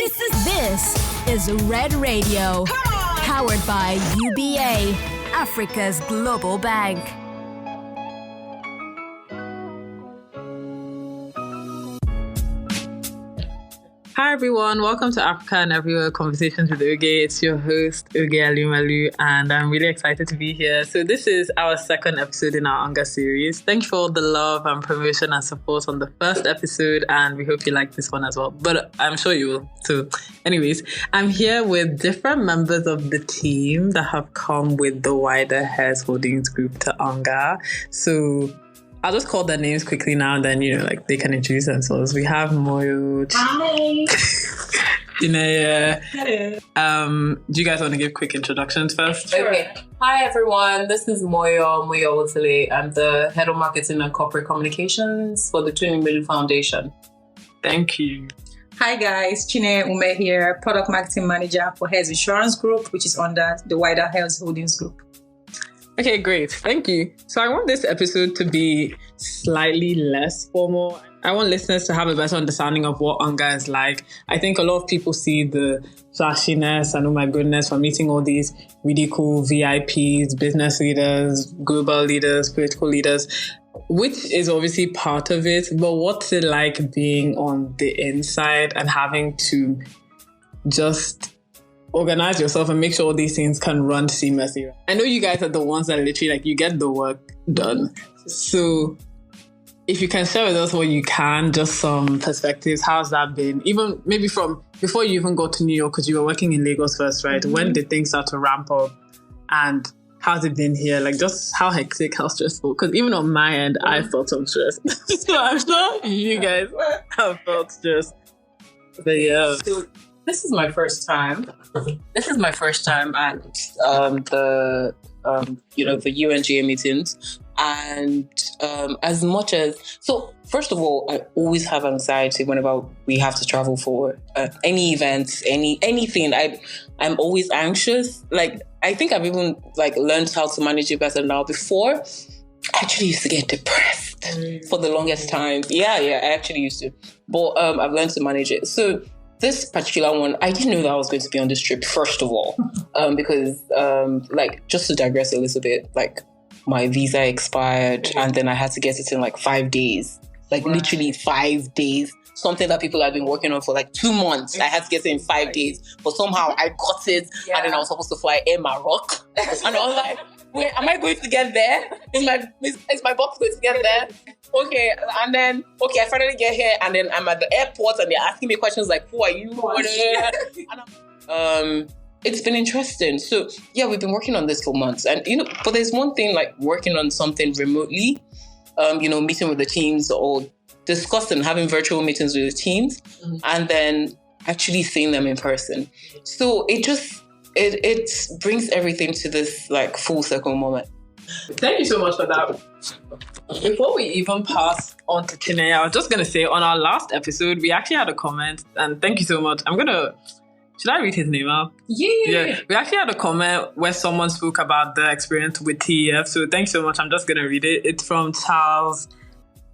This is Red Radio, powered by UBA, Africa's global bank. Hi everyone, welcome to Africa and Everywhere Conversations with UNGA. It's your host, Elumelu, and I'm really excited to be here. So this is our second episode in our UNGA series. Thank you for all the love and promotion and support on the first episode, and we hope you like this one as well. But I'm sure you will. So anyways, I'm here with different members of the team that have come with the wider Heirs Holdings Group to UNGA. So I'll just call their names quickly now, and then, they can introduce themselves. We have Moyo. Hi. Chinenye. Do you guys want to give quick introductions first? Sure. Okay. Hi, everyone. This is Moyo Awotile. I'm the Head of Marketing and Corporate Communications for the Unmelu Foundation. Thank you. Hi, guys. Chinenye Umeh here, Product Marketing Manager for Heirs Insurance Group, which is under the wider Heirs Holdings Group. Okay, great. Thank you. So I want this episode to be slightly less formal. I want listeners to have a better understanding of what UNGA is like. I think a lot of people see the flashiness and, oh my goodness, we're meeting all these really cool VIPs, business leaders, global leaders, political leaders, which is obviously part of it. But what's it like being on the inside and having to just organize yourself and make sure all these things can run seamlessly? I know you guys are the ones that literally, you get the work done. So if you can share with us what you can, just some perspectives, how's that been? Even maybe from before you even got to New York, because you were working in Lagos first, right? Mm-hmm. When did things start to ramp up? And how's it been here? Just how hectic, how stressful? Because even on my end, I felt some stress. So I'm sure you guys have felt stressed. But yeah. So, this is my first time. This is my first time at the UNGA meetings, and as much as first of all, I always have anxiety whenever we have to travel for any events, anything. I'm always anxious. I think I've even learned how to manage it better now. Before, I actually used to get depressed for the longest time. Yeah, I actually used to, but I've learned to manage it. So this particular one, I didn't know that I was going to be on this trip, first of all, because, just to digress a little bit, my visa expired and then I had to get it in 5 days, literally 5 days, something that people have been working on for 2 months. I had to get it in 5 days, but somehow I got it, and then I was supposed to fly Air Maroc, and I was like, wait, am I going to get there? Is my box going to get there? Okay, and then, I finally get here, and then I'm at the airport, and they're asking me questions like, who are you? It's been interesting. So, yeah, we've been working on this for months. And, but there's one thing, working on something remotely, meeting with the teams or discussing, having virtual meetings with the teams, and then actually seeing them in person. So it brings everything to this, full circle moment. Thank you so much for that. Before we even pass on to Chinenye, I was just going to say, on our last episode, we actually had a comment, and thank you so much. Should I read his name out? Yeah. We actually had a comment where someone spoke about the experience with TEF, so thanks so much. I'm just going to read it. It's from Charles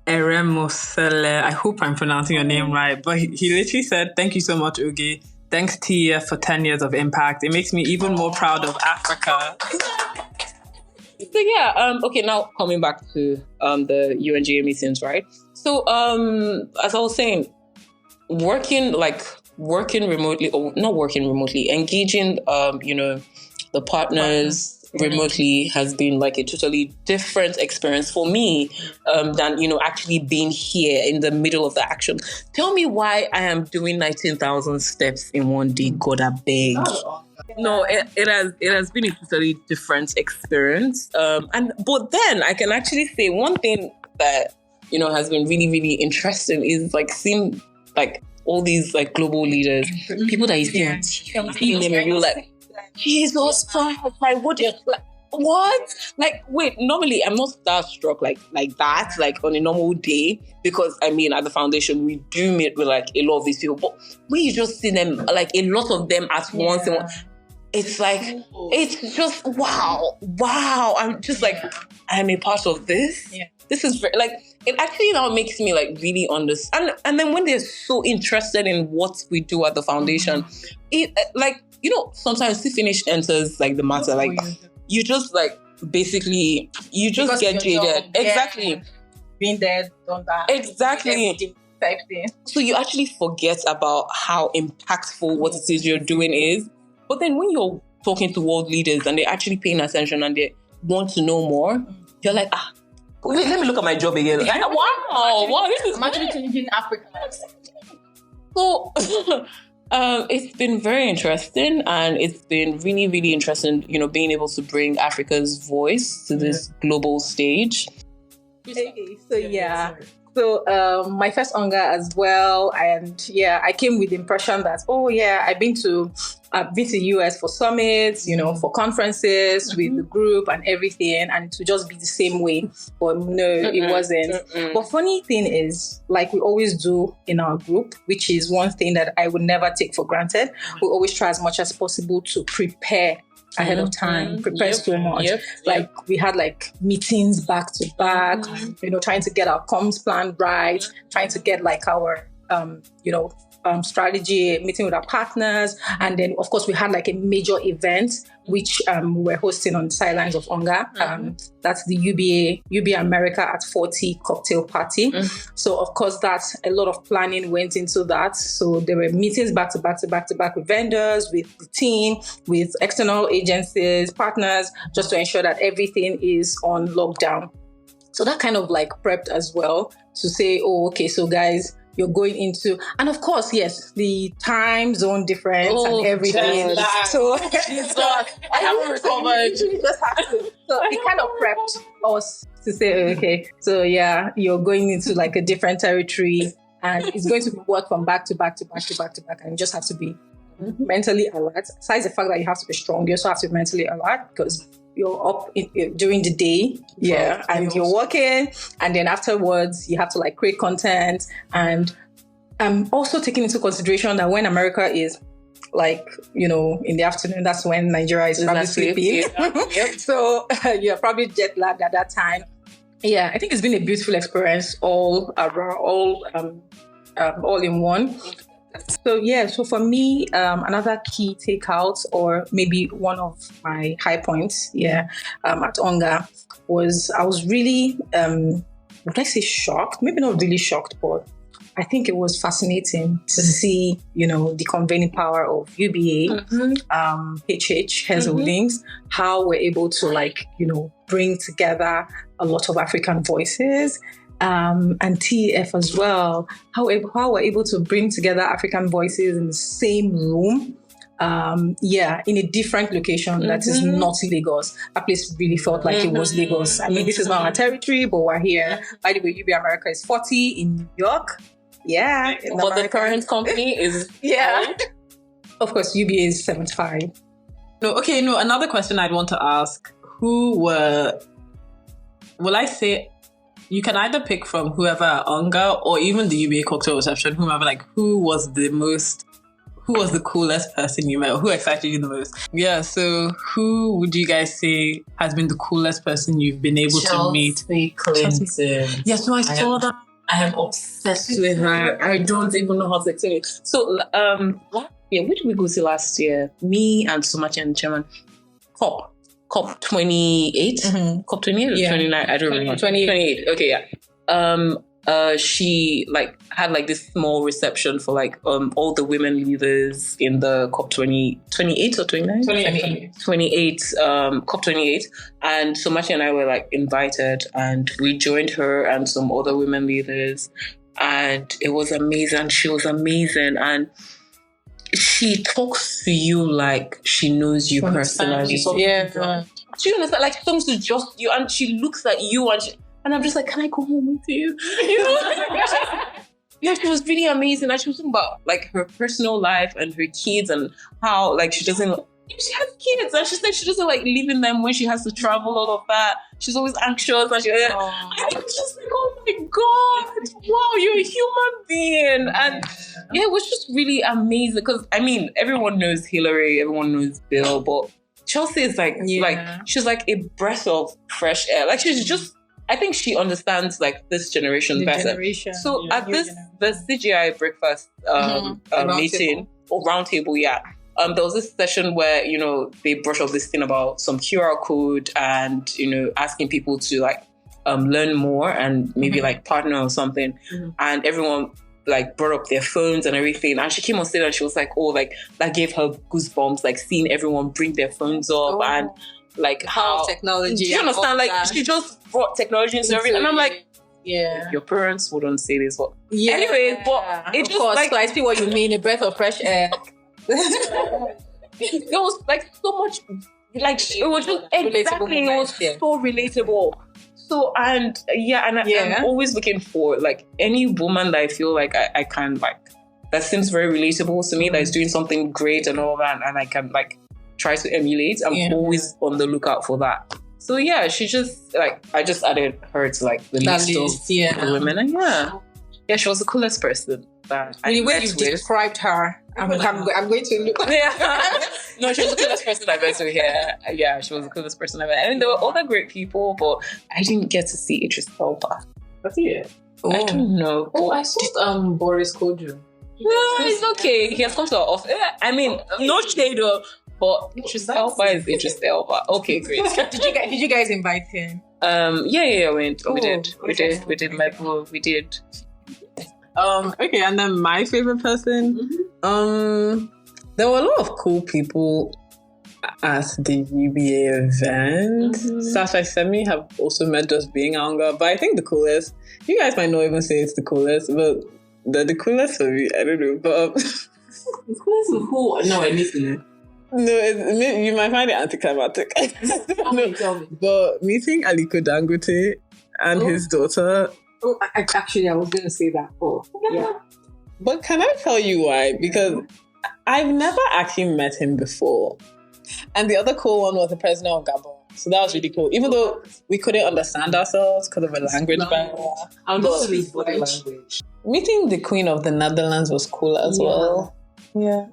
Eremosele. I hope I'm pronouncing your name right, but he literally said, thank you so much, Uge. Thanks, TEF, for 10 years of impact. It makes me even more proud of Africa. So yeah, now coming back to the UNGA meetings, right? So as I was saying, working remotely, or not working remotely, engaging the partners remotely has been a totally different experience for me than actually being here in the middle of the action. Tell me why I am doing 19,000 steps in one day, God I beg. No, it has been a totally different experience. But then I can actually say one thing that has been really, really interesting is seeing all these global leaders, people that you see on TV, and you're like, Jesus Christ, what? Wait, normally I'm not starstruck like that, on a normal day, because at the foundation we do meet with a lot of these people, but when you just see them, a lot of them at once, it's it's just wow. I'm just I'm a part of this. Yeah. This is very, it actually now makes me like really understand. And then when they're so interested in what we do at the foundation, it like, you know, sometimes the finish enters like the matter. Like you just like basically you just because get jaded. Exactly. Yeah. Being there, done that. Exactly. Type thing. So you actually forget about how impactful what it is you're doing is. But then when you're talking to world leaders and they're actually paying attention and they want to know more, you're like, let me look at my job again. Like, wow, this is actually changing Africa. So it's been very interesting, and it's been really, really interesting, you know, being able to bring Africa's voice to this global stage. Okay, so yeah. So my first UNGA as well, and yeah, I came with the impression that I've been to US for summits, you know, for conferences with the group and everything, and it would just be the same way. But no, it wasn't. But funny thing is, like we always do in our group, which is one thing that I would never take for granted. We always try as much as possible to prepare ahead of time, prepare so much. Like we had like meetings back to back, you know, trying to get our comms plan right, trying to get like our, strategy, meeting with our partners. And then of course we had like a major event, which we were hosting on the sidelines of UNGA. That's the UBA America at 40 cocktail party. So of course that's a lot of planning went into that. So there were meetings back to back with vendors, with the team, with external agencies, partners, just to ensure that everything is on lockdown. So that kind of like prepped as well to say, so guys, you're going into, and of course, yes, the time zone difference and everything. So I haven't recovered. So it kind of prepped us to say, so yeah, you're going into like a different territory, and it's going to work from back to back, and you just have to be mentally alert. Besides the fact that you have to be strong, you also have to be mentally alert because you're up during the day, and you're working, and then afterwards you have to like create content. And I'm also taking into consideration that when America is like, you know, in the afternoon, that's when Nigeria is probably sleeping. So you're probably jet lagged at that time. Yeah, I think it's been a beautiful experience all around, all in one. So for me, another key takeout, or maybe one of my high points, at UNGA was I was really, would I say shocked? Maybe not really shocked, but I think it was fascinating to see, you know, the convening power of UBA, HH, Heirs Holdings, how we're able to like, you know, bring together a lot of African voices. And TEF as well, how we're able to bring together African voices in the same room, in a different location that is not Lagos. That place really felt like it was Lagos. I mean, this is not our territory, but we're here. By the way, UBA America is 40 in New York. Yeah. But the current company is... Of course, UBA is 75. Another question I'd want to ask, you can either pick from whoever at UNGA or even the UBA cocktail reception, whoever, like, who was the coolest person you met? Who excited you the most? Yeah, so who would you guys say has been the coolest person you've been able to meet? Clinton. Yes, I saw that. I am obsessed with her. I don't even know how to explain it. So, where did we go to last year? Me and Lemachi and the chairman. COP 28? COP 28 or 29? I don't remember. 28. Okay, yeah. She like had like this small reception for like all the women leaders in the COP 28 or 29? 28, COP 28. And so Lemachi and I were like invited, and we joined her and some other women leaders, and it was amazing. She was amazing, and she talks to you like she knows you personally. Do you understand? Like, she comes to just you, and she looks at you, and I'm just like, can I go home with you? You know? Yeah, she was really amazing. And she was talking about like her personal life and her kids, and how like she has kids, and she said she doesn't like leaving them when she has to travel, all of that. She's always anxious, and I was just like, oh my God, wow, you're a human being. And yeah, it was just really amazing, because I mean, everyone knows Hillary, everyone knows Bill, but Chelsea is like she's like a breath of fresh air. Like, she's just I think she understands like this generation better. So at the CGI breakfast meeting or roundtable, there was this session where, you know, they brushed up this thing about some QR code and, you know, asking people to like learn more and maybe like partner or something. And everyone like brought up their phones and everything. And she came on stage and she was like, oh, like that gave her goosebumps, like seeing everyone bring their phones up and like how technology. Do you understand? Like she just brought technology into everything. And I'm like, your parents wouldn't say this. But anyway, but it just like I see what you mean, a breath of fresh air. There was like so much, like it was just exactly, it was so relatable. So I'm always looking for like any woman that I feel like I can like, that seems very relatable to me, that is doing something great and all that, and I can like try to emulate. I'm always on the lookout for that. So yeah, she just like, I just added her to like the list of women, and she was the coolest person that I met with. Described her. I'm going to look. No, she was the coolest person I met with here. Yeah, she was the coolest person I met. I mean, there were other great people, but I didn't get to see Idris Elba. That's it. Oh. I don't know. Oh, I saw Boris Kojo. No, it's okay. He has come to our office. I mean, no shade though, but Idris Elba is Idris Elba. Okay, great. Did you guys invite him? Yeah, we did. We did. We did. Okay, and then my favorite person. There were a lot of cool people at the UBA event. Sasha Semi have also met just being Anga, but I think the coolest, you guys might not even say it's the coolest, but the coolest for me, I don't know, but the coolest of who? No, I need to know. No, you might find it anticlimactic. Tell me. But meeting Aliko Dangote and his daughter. Oh, I was going to say that. Oh, yeah. But can I tell you why? Because I've never actually met him before. And the other cool one was the president of Gabon. So that was really cool. Even though we couldn't understand ourselves because of a language barrier. I'm not really body language. Meeting the Queen of the Netherlands was cool as well. Yeah.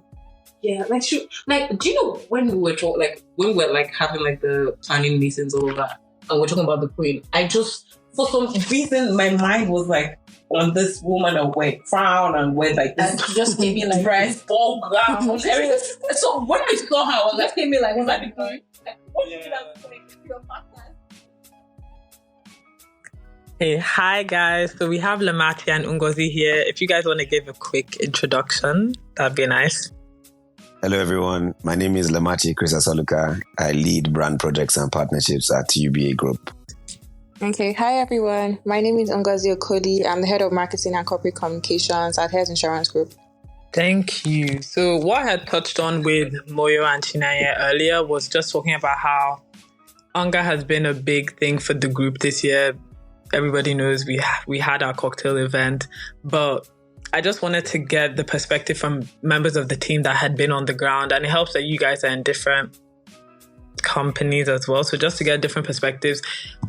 Yeah, do you know when we were talking, like when we were like having like the planning meetings, all of that, and we're talking about the Queen, I just, for some reason, my mind was like on this woman and wear crown and wear like this, just maybe like dress, ball gown, everything. So when I saw her, I was like, me like, was that the Queen? Hey, hi guys. So we have Lemachi and Ngozi here. If you guys want to give a quick introduction, that'd be nice. Hello everyone, my name is Lemachi Chris-Asoluka. I lead brand projects and partnerships at UBA Group. Okay, hi everyone. My name is Ngozi Okoli. I'm the head of marketing and corporate communications at Heirs Insurance Group. Thank you. So what I had touched on with Moyo and Chinenye earlier was just talking about how UNGA has been a big thing for the group this year. Everybody knows we had our cocktail event, but I just wanted to get the perspective from members of the team that had been on the ground, and it helps that you guys are in different companies as well. So just to get different perspectives.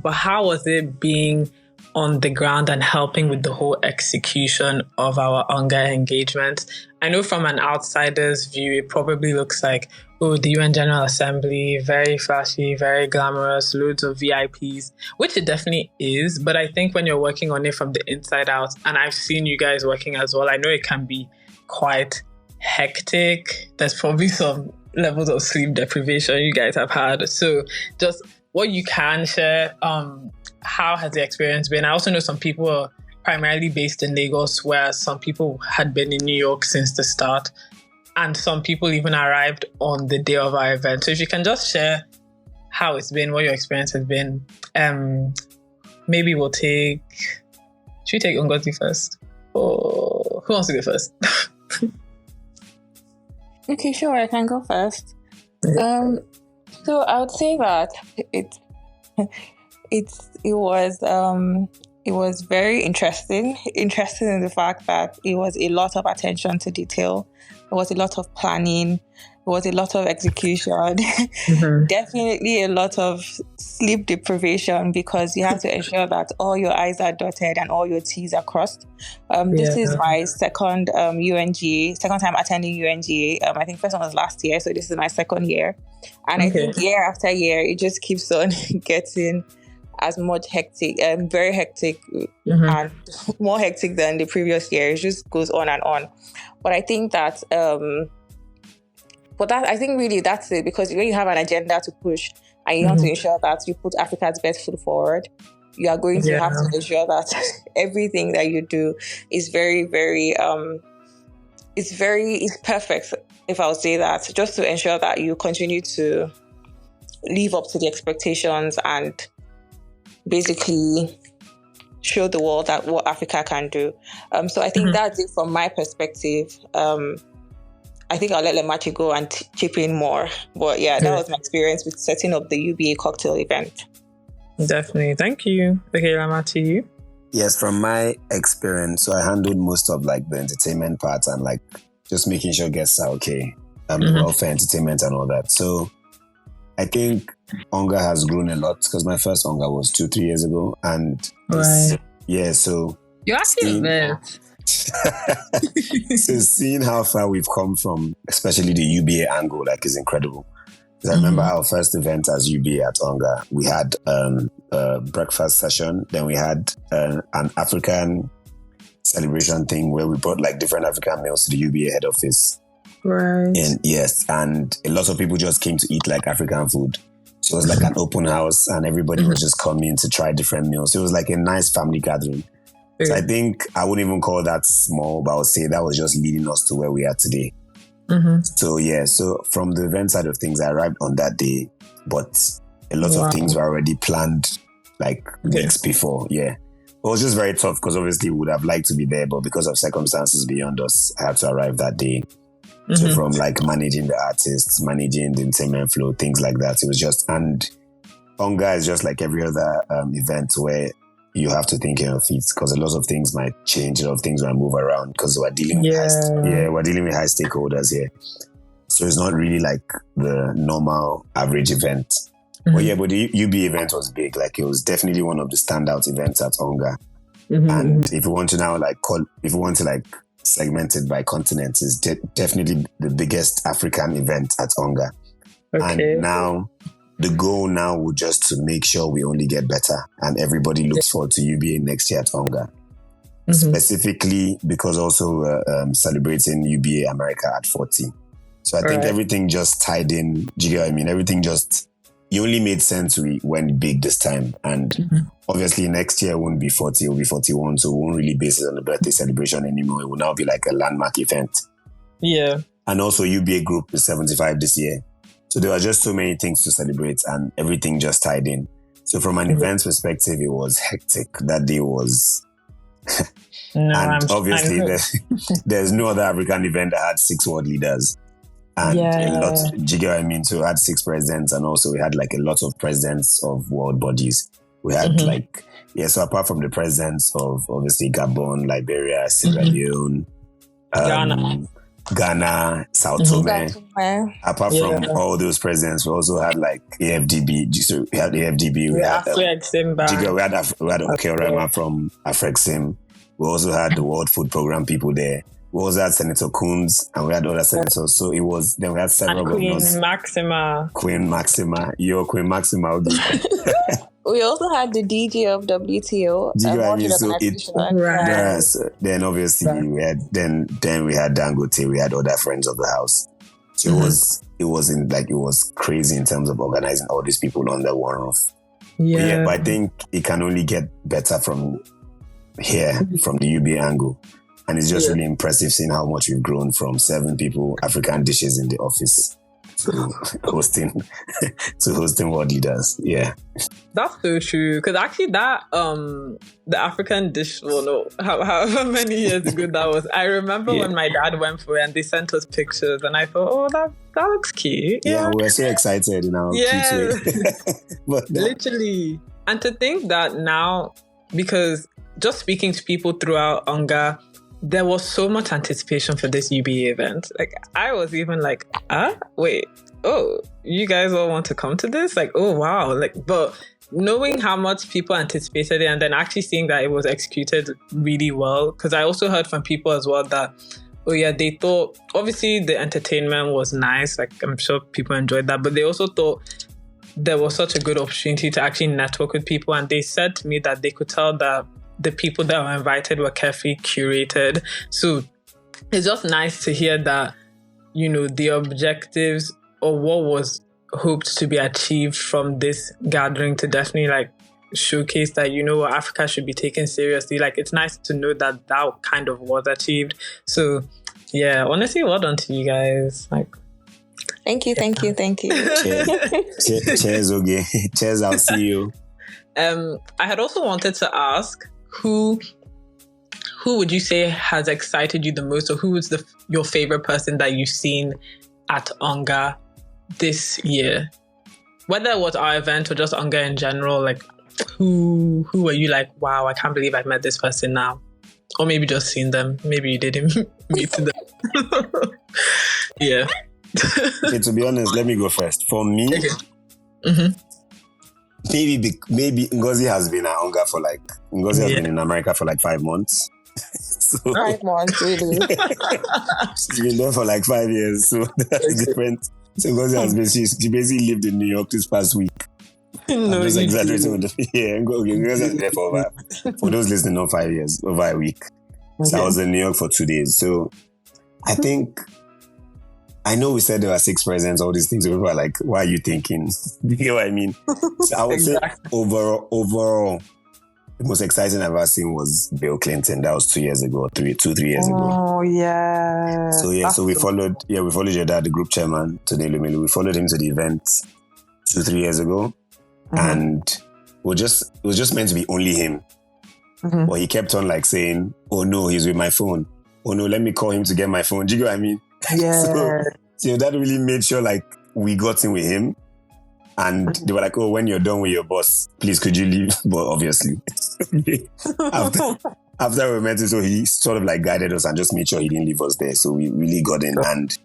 But how was it being on the ground and helping with the whole execution of our UNGA engagement? I know from an outsider's view, it probably looks like, the UN General Assembly, very flashy, very glamorous, loads of VIPs, which it definitely is. But I think when you're working on it from the inside out, and I've seen you guys working as well, I know it can be quite hectic. There's probably some levels of sleep deprivation you guys have had. So just what you can share, how has the experience been? I also know some people are primarily based in Lagos, whereas some people had been in New York since the start. And some people even arrived on the day of our event. So if you can just share how it's been, what your experience has been. Maybe should we take Ngozi first? Or who wants to go first? Okay, sure, I can go first. So I would say that it was very interesting in the fact that it was a lot of attention to detail. It was a lot of planning. It was a lot of execution. Mm-hmm. Definitely a lot of sleep deprivation because you have to ensure that all your I's are dotted and all your T's are crossed. This is my second second time attending UNGA. I think first one was last year, so this is my second year. And I think year after year, it just keeps on getting as much hectic, very hectic, and more hectic than the previous year. It just goes on and on. But I think that, I think really that's it, because when you have an agenda to push and you want to ensure that you put Africa's best foot forward, you are going to have to ensure that everything that you do is very, very, it's perfect, if I would say that, just to ensure that you continue to live up to the expectations and basically show the world that what Africa can do. So I think that's it from my perspective. I think I'll let Lemachi go and chip in more. But yeah, that was my experience with setting up the UBA cocktail event. Definitely. Thank you. Okay, Lemachi, you? Yes, from my experience, so I handled most of like the entertainment part and like just making sure guests are okay. Welfare, entertainment and all that. So I think UNGA has grown a lot because my first UNGA was 2-3 years ago. And so you're actually there. So seeing how far we've come from, especially the UBA angle, like is incredible. I remember our first event as UBA at UNGA, we had a breakfast session, then we had an African celebration thing where we brought like different African meals to the UBA head office. Right. And and a lot of people just came to eat like African food. So it was like an open house and everybody was just coming to try different meals. So it was like a nice family gathering. So I think I wouldn't even call that small, but I would say that was just leading us to where we are today. So from the event side of things, I arrived on that day, but a lot of things were already planned like weeks before. Yeah. It was just very tough because obviously we would have liked to be there, but because of circumstances beyond us, I had to arrive that day. So from like managing the artists, managing the entertainment flow, things like that. It was just, and UNGA is just like every other event where you have to think on your feet because a lot of things might change, a lot of things might move around because we're dealing with we're dealing with high stakeholders here. So it's not really like the normal average event. But the UB event was big. Like it was definitely one of the standout events at UNGA. And if we want to now segment it by continents, is definitely the biggest African event at UNGA. And now the goal now would just to make sure we only get better and everybody looks forward to UBA next year at UNGA. Specifically because also celebrating UBA America at 40. So I think everything just tied in. Do you get what I mean? Everything just, it only made sense we went big this time. And obviously next year won't be 40, it will be 41. So we won't really base it on the birthday celebration anymore. It will now be like a landmark event. Yeah. And also UBA Group is 75 this year. So there were just so many things to celebrate and everything just tied in. So from an event perspective, it was hectic. That day was... and obviously there's no other African event that had 6 world leaders. And a lot, do you get what I mean? So we had 6 presidents and also we had like a lot of presidents of world bodies. We had so apart from the presidents of obviously Gabon, Liberia, Sierra Leone, Ghana, Sao Tome. Apart from all those presidents, we also had like AFDB. So we had AFDB. We had Okeorema from Afrexim. We also had the World Food Program people there. We also had Senator Coons and we had other senators. So it was, then we had several governors. Queen Maxima. Yo, Queen Maxima. We also had the DG of WTO. Then obviously we had we had Dangote, we had other friends of the house. So it was crazy in terms of organizing all these people under one roof. But I think it can only get better from here, from the UBA angle. And it's just really impressive seeing how much we've grown from 7 people, African dishes in the office, to hosting world leaders. Yeah. That's so true. Because actually that, the African dish, however many years ago that was, I remember when my dad went for it and they sent us pictures and I thought, oh, that looks cute. Yeah, we were so excited in our cute way. Literally. And to think that now, because just speaking to people throughout UNGA, there was so much anticipation for this UBA event. Like, I was even like, you guys all want to come to this? Like, oh, wow. Like, but knowing how much people anticipated it and then actually seeing that it was executed really well, because I also heard from people as well that, they thought, obviously the entertainment was nice. Like, I'm sure people enjoyed that, but they also thought there was such a good opportunity to actually network with people. And they said to me that they could tell that the people that were invited were carefully curated. So it's just nice to hear that, you know, the objectives or what was hoped to be achieved from this gathering to definitely like showcase that, you know, Africa should be taken seriously. Like, it's nice to know that that kind of was achieved. So yeah, honestly, well done to you guys. Like, Thank you. Cheers, okay. Cheers, I'll see you. I had also wanted to ask who would you say has excited you the most, or who is your favorite person that you've seen at UNGA this year? Whether it was our event or just UNGA in general, like who were you like, wow, I can't believe I met this person now? Or maybe just seen them. Maybe you didn't meet them. Yeah. Okay, to be honest, let me go first. For me, Okay. Mm-hmm. maybe Ngozi has been at UNGA for like, Ngozi has been in America for like 5 months. So, 5 months, really. she's been there for like 5 years, so that's different. So Ngozi has been, she basically lived in New York this past week. No, I'm just you exaggerating with didn't. Ngozi has been there for those listening, not 5 years, over a week. So I was in New York for 2 days. So I know we said there were 6 presidents, all these things. So people are like, why are you thinking? You get what I mean? So I would say overall, the most exciting I've ever seen was Bill Clinton. That was 2 years ago, 3 years ago. Oh, yeah. So we followed your dad, the group chairman, to the Elumelu. We followed him to the event 2-3 years ago. And it was just meant to be only him. But he kept on like saying, oh no, he's with my phone. Oh no, let me call him to get my phone. Do you get what I mean? Yeah. So that really made sure like we got in with him. And they were like, oh, when you're done with your boss, please could you leave? But obviously, after we met him, so he sort of like guided us and just made sure he didn't leave us there. So we really got in, and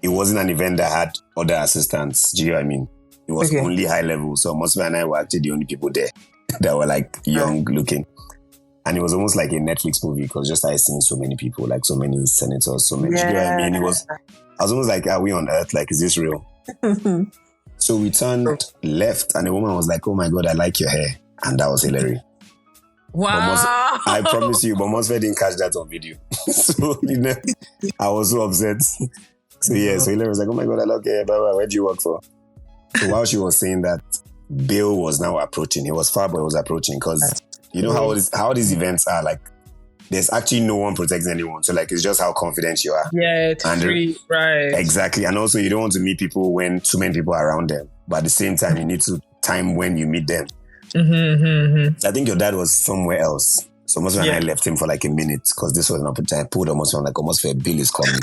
it wasn't an event that had other assistants. Do you know what I mean? It was only high level. So Omosefe and I were actually the only people there that were like young looking. And it was almost like a Netflix movie because just I seen so many people, like so many senators, so many. Do you know what I mean? I was almost like, are we on Earth? Like, is this real? So we turned left, and the woman was like, "Oh my God, I like your hair," and that was Hillary. Wow! I promise you, but Omosefe didn't catch that on video, so I was so upset. So Hillary was like, "Oh my God, I like your hair. Blah, blah. Where do you work for?" So while she was saying that, Bill was now approaching. He was far, but he was approaching because you know how these events are like. There's actually no one protecting anyone. So like, it's just how confident you are. Yeah, it's free, right. Exactly. And also you don't want to meet people when too many people are around them. But at the same time, you need to time when you meet them. So I think your dad was somewhere else. So Omosefe and I left him for like a minute because this was an opportunity. I pulled Omosefe on like, Omosefe, Bill is coming.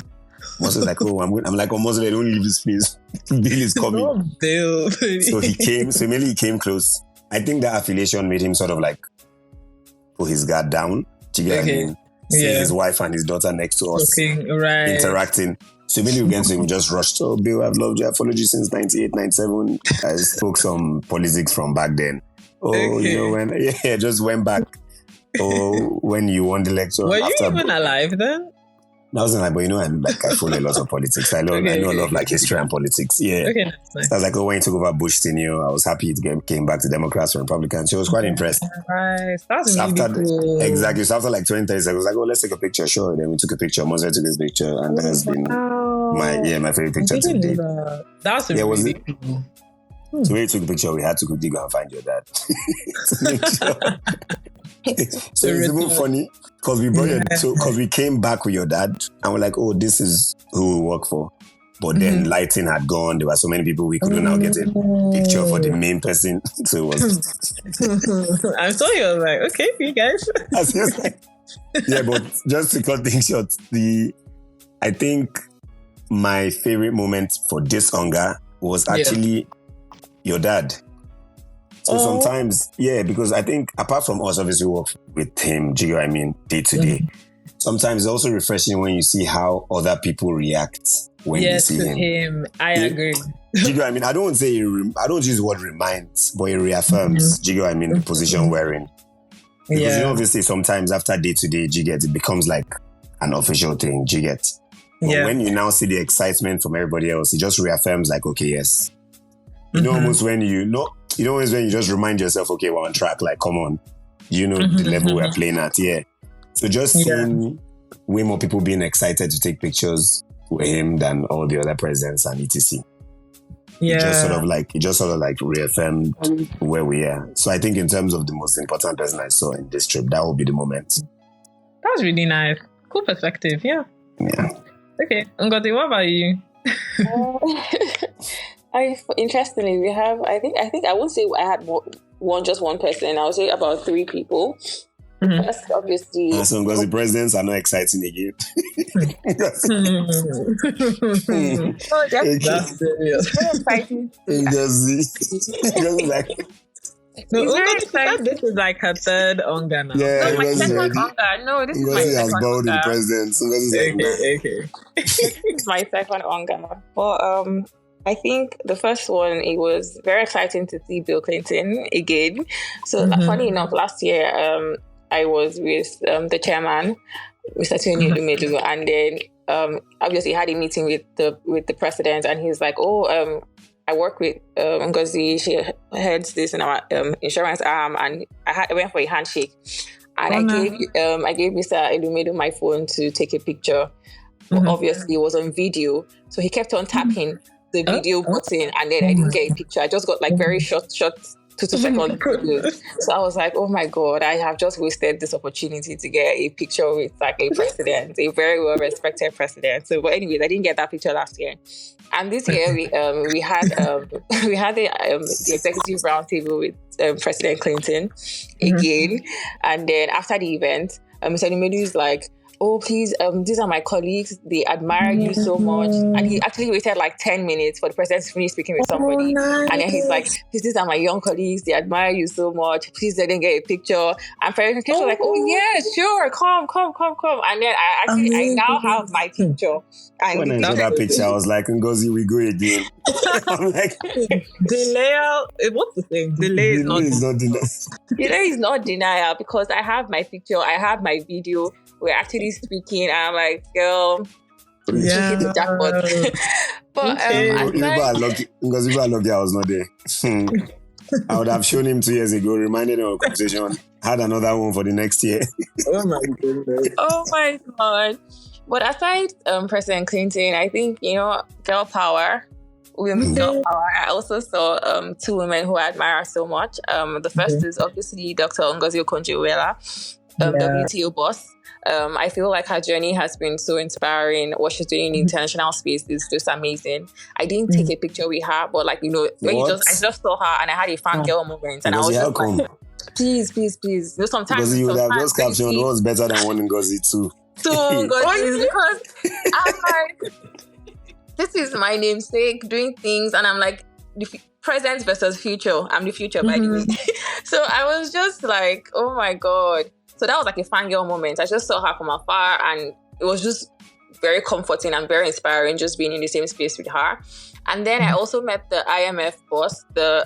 Omosefe was like, oh, I'm like, Omosefe, don't leave this place. Bill is coming. Oh, Bill. So he came, so immediately he came close. I think that affiliation made him sort of like put his guard down. Do you get what I mean? Seeing his wife and his daughter next to us, interacting. So immediately we went to him, just rushed. Oh, Bill, I've loved you. I've followed you since 98, 97. I spoke some politics from back then. Oh, you know, when, just went back. Oh, when you won the election. Were you even alive then? I wasn't like, but you know, I follow a lot of politics. I know a lot of like history and politics. Yeah. Okay, nice. So I was like, oh, when he took over Bush Senior, I was happy it came back to Democrats or Republicans. She was quite impressed. Nice. That's so really cool. Exactly. So after like 20, 30 seconds, I was like, oh, let's take a picture. Sure. Then we took a picture. Moyo took his picture. And that has been my favorite picture to date. That's really cool. So when we took a picture, we had to quickly go and find your dad. So it's even funny because we brought because we came back with your dad and we're like, oh, this is who we work for. But then lighting had gone. There were so many people we couldn't now get a picture for the main person. So it was. I'm sorry. I was like, okay, you guys. Yeah, but just to cut things short, I think my favorite moment for this UNGA was actually your dad. So sometimes, because I think apart from us, obviously work with him, do you know what I mean, day to day. Sometimes it's also refreshing when you see how other people react when you see him. I agree. Do you know what I mean? I don't use the word reminds, but it reaffirms, do you know what I mean, the position we're in. Because obviously sometimes after day to day, it becomes like an official thing, do you get? But when you now see the excitement from everybody else, it just reaffirms like, okay, yes. You know, almost when always when you just remind yourself, okay, we're on track, like, come on, you know, the level we're playing at, yeah. So just seeing way more people being excited to take pictures with him than all the other presidents and etc. Yeah. It just sort of like reaffirmed where we are. So I think in terms of the most important person I saw in this trip, that will be the moment. That's really nice. Cool perspective, yeah. Yeah. Okay, Ngozi, what about you? Interestingly, we have. I think I won't say I had just one person. I would say about 3 people. First, obviously. So Ngozi, presidents are not exciting again. That's serious. Very exciting. Ngozi, like. No, this is like her third UNGA now. Yeah, No, my second UNGA. No, this is my Ngozi has second bowed to the UNGA. president. Okay. This is my second UNGA. Well, I think the first one, it was very exciting to see Bill Clinton again. So funny enough, last year I was with the chairman, Mr. Elumelu, and then obviously had a meeting with the president, and he's like, I work with Ngozi. She heads this in our insurance arm, and I went for a handshake, and I gave Mr. Elumelu my phone to take a picture. But obviously, it was on video, so he kept on tapping the video button, and then I didn't get a picture. I just got like very short 2-second videos. So I was like, oh my God, I have just wasted this opportunity to get a picture with like a president, a very well respected president. So, but anyways, I didn't get that picture last year. And this year we had the executive roundtable with President Clinton again. And then after the event, Mr. Elumelu is like, oh, please, these are my colleagues. They admire you so much. And he actually waited like 10 minutes for the president to finish speaking with somebody. Nice. And then he's like, please, these are my young colleagues. They admire you so much. Please let them get a picture. And President Clinton was like, oh, yeah, sure. Come. And then I now have my picture. And When I saw that picture, I was like, Ngozi, we go again. I'm like, Denial. What's the thing? Delay is not denial. Delay is not denial, because I have my picture. I have my video. We're actually speaking, and I'm like, girl, she hit the jackpot. But Because if I lucky, I was not there. I would have shown him 2 years ago, reminded him of the conversation, had another one for the next year. Oh my goodness. Oh my God. But aside President Clinton, I think, girl power, women's girl power. I also saw 2 women who I admire so much. The first is obviously Dr. Ngozi Okonjo-Iweala, WTO boss. I feel like her journey has been so inspiring. What she's doing in the international space is just amazing. I didn't take a picture with her, but I just saw her and I had a fangirl moment, and I was just like, please. Sometimes you would have just captioned what's better than one Ngozi too. Because I'm like, this is my namesake doing things, and I'm like, present versus future. I'm the future, by the way. So I was just like, oh my God. So that was like a fangirl moment. I just saw her from afar, and it was just very comforting and very inspiring just being in the same space with her. And then I also met the IMF boss, the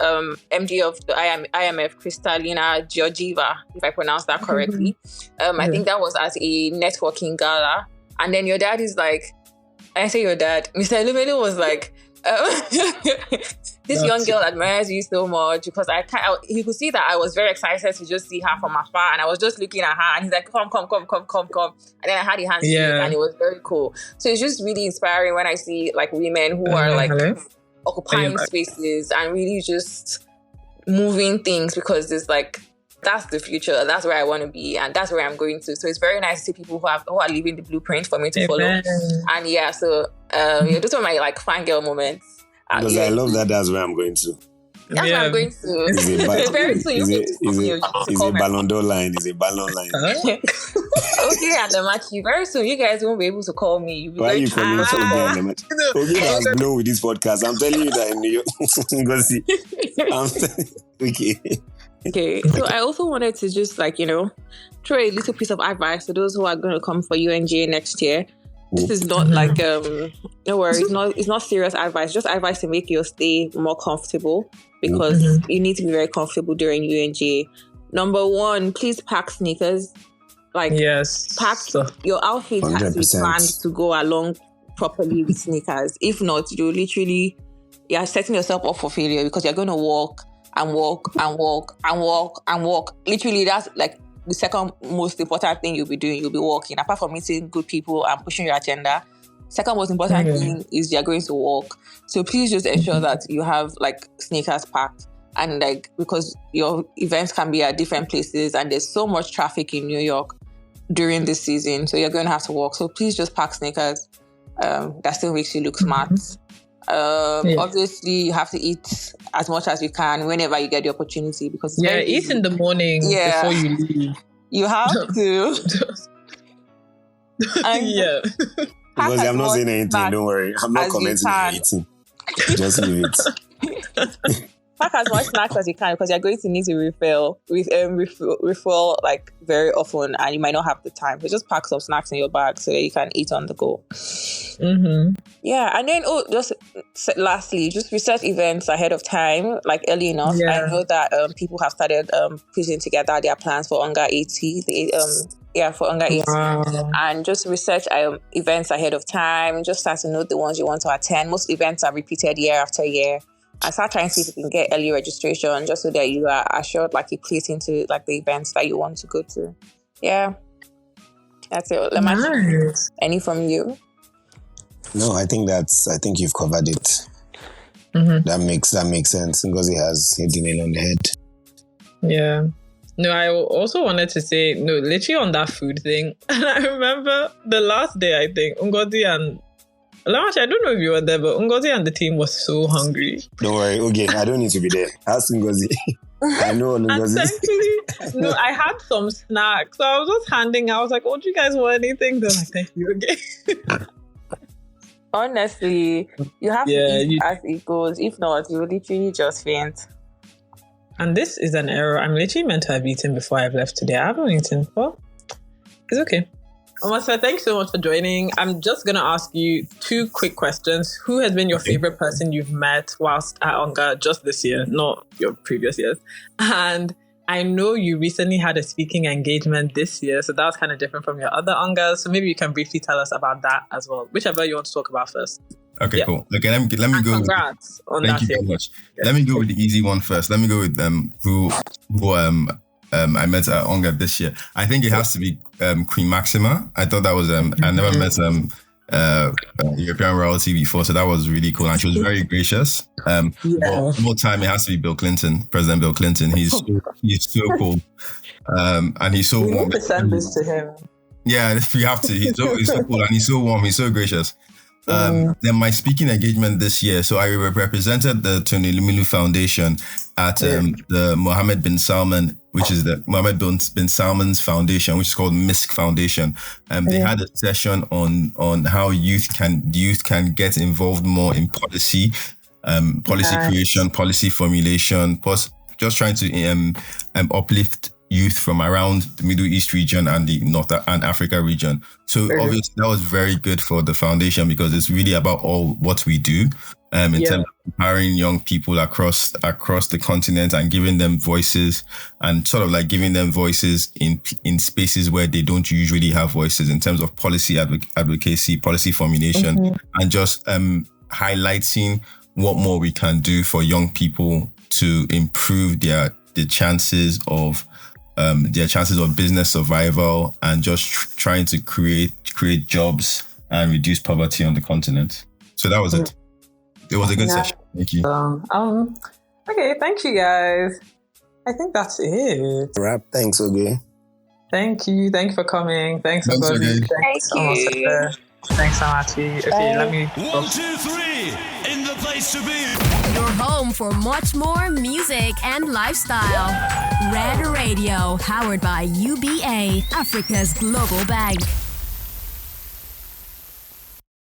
MD of the IMF, Kristalina Georgieva, if I pronounced that correctly. I think that was at a networking gala. And then your dad is like, I say your dad, Mr. Elumelu was like, this young girl admires you so much, because he could see that I was very excited to just see her from afar, and I was just looking at her, and he's like, come. And then I had a handshake, and it was very cool. So it's just really inspiring when I see like women who are like occupying spaces and really just moving things, because it's like, that's the future. That's where I want to be, and that's where I'm going to. So it's very nice to see people who are leaving the blueprint for me to follow. And so those are my like fangirl moments. Because I love that. That's where I'm going to. That's where I'm going to. Is a Ballon d'Or line. Is a Ballon line. Okay, and Lemachi. Very soon, you guys won't be able to call me. You'll be Why are you calling me so bad, Lemachi? Okay, I was blown with this podcast. I'm telling you that in New York. Okay, so I also wanted to just throw a little piece of advice to those who are going to come for UNGA next year. This is not like no worries, it's not serious advice, just advice to make your stay more comfortable, because you need to be very comfortable during UNGA. Number 1, please pack sneakers. Pack your outfit has to be planned to go along properly with sneakers. If not, you'll literally you're setting yourself up for failure because you're going to walk and walk and walk and walk and walk. Literally, that's like the second most important thing you'll be doing. You'll be walking. Apart from meeting good people and pushing your agenda, second most important thing is you're going to walk. So please just ensure that you have like sneakers packed. And like, because your events can be at different places and there's so much traffic in New York during this season. So you're going to have to walk. So please just pack sneakers. That still makes you look smart. Obviously, you have to eat as much as you can whenever you get the opportunity because eat in the morning before you leave. You have to. Because I'm not saying anything. Don't worry, I'm not commenting on eating. Just leave it. Pack as much snacks as you can because you're going to need to refill like very often, and you might not have the time. So just pack some snacks in your bag so that you can eat on the go. Yeah, and then just lastly, just research events ahead of time, like early enough. I know that people have started putting together their plans for UNGA 80. For UNGA 80, and just research events ahead of time. Just start to note the ones you want to attend. Most events are repeated year after year. And start trying to see if you can get early registration just so that you are assured like you place into like the events that you want to go to. Yeah. That's it. Lemachi, any from you? No, I think you've covered it. That makes sense. Ngozi has hit the nail on the head. Yeah. No, I also wanted to say, literally on that food thing. And I remember the last day, I think, Ngozi and Lemachi, I don't know if you were there, but Ngozi and the team was so hungry. Don't worry, okay, I don't need to be there. Ask Ngozi. I know Ngozi. Thankfully, I had some snacks. So I was just handing out. I was like, do you guys want anything? They're like, thank you, okay. Honestly, you have to eat as it goes. If not, you will literally just faint. And this is an error. I'm literally meant to have eaten before I've left today. I haven't eaten. Well, it's okay. Omosefe, thanks so much for joining. I'm just going to ask you 2 quick questions. Who has been your favorite person you've met whilst at UNGA just this year, not your previous years? And I know you recently had a speaking engagement this year, so that was kind of different from your other UNGAs. So maybe you can briefly tell us about that as well, whichever you want to talk about first. Okay, cool. Okay, let me go. Congrats on that. Thank you very much. Yeah. Let me go with the easy one first. Let me go with who I met at UNGA this year. I think it has to be Queen Maxima. I thought that was I never met European royalty before, so that was really cool, and she was very gracious. But more time, it has to be Bill Clinton, President Bill Clinton. He's so cool, and he's so warm. Send this to him. Yeah, we have to. He's so cool, and he's so warm. He's so gracious. Then my speaking engagement this year, so I represented the Elumelu Foundation at the Mohammed bin Salman, which is the Mohammed bin Salman's foundation, which is called MISC Foundation. They had a session on how youth can get involved more in policy creation, policy formulation, just trying to uplift youth from around the Middle East region and the North and Africa region. So obviously that was very good for the foundation because it's really about all what we do in terms of empowering young people across the continent and giving them voices and sort of like giving them voices in spaces where they don't usually have voices in terms of policy advocacy, policy formulation, and just highlighting what more we can do for young people to improve their chances of business survival and just trying to create jobs and reduce poverty on the continent. So that was it. It was a good session. Thank you. Okay, thank you guys. I think that's it. Wrap. Thanks, Oge. Thank you for coming. Thanks for coming. Thank you. Thanks, Lemachi. Okay, let me. 1, 2, 3 in the place to be. Your home for much more music and lifestyle. Red Radio, powered by UBA, Africa's global bank.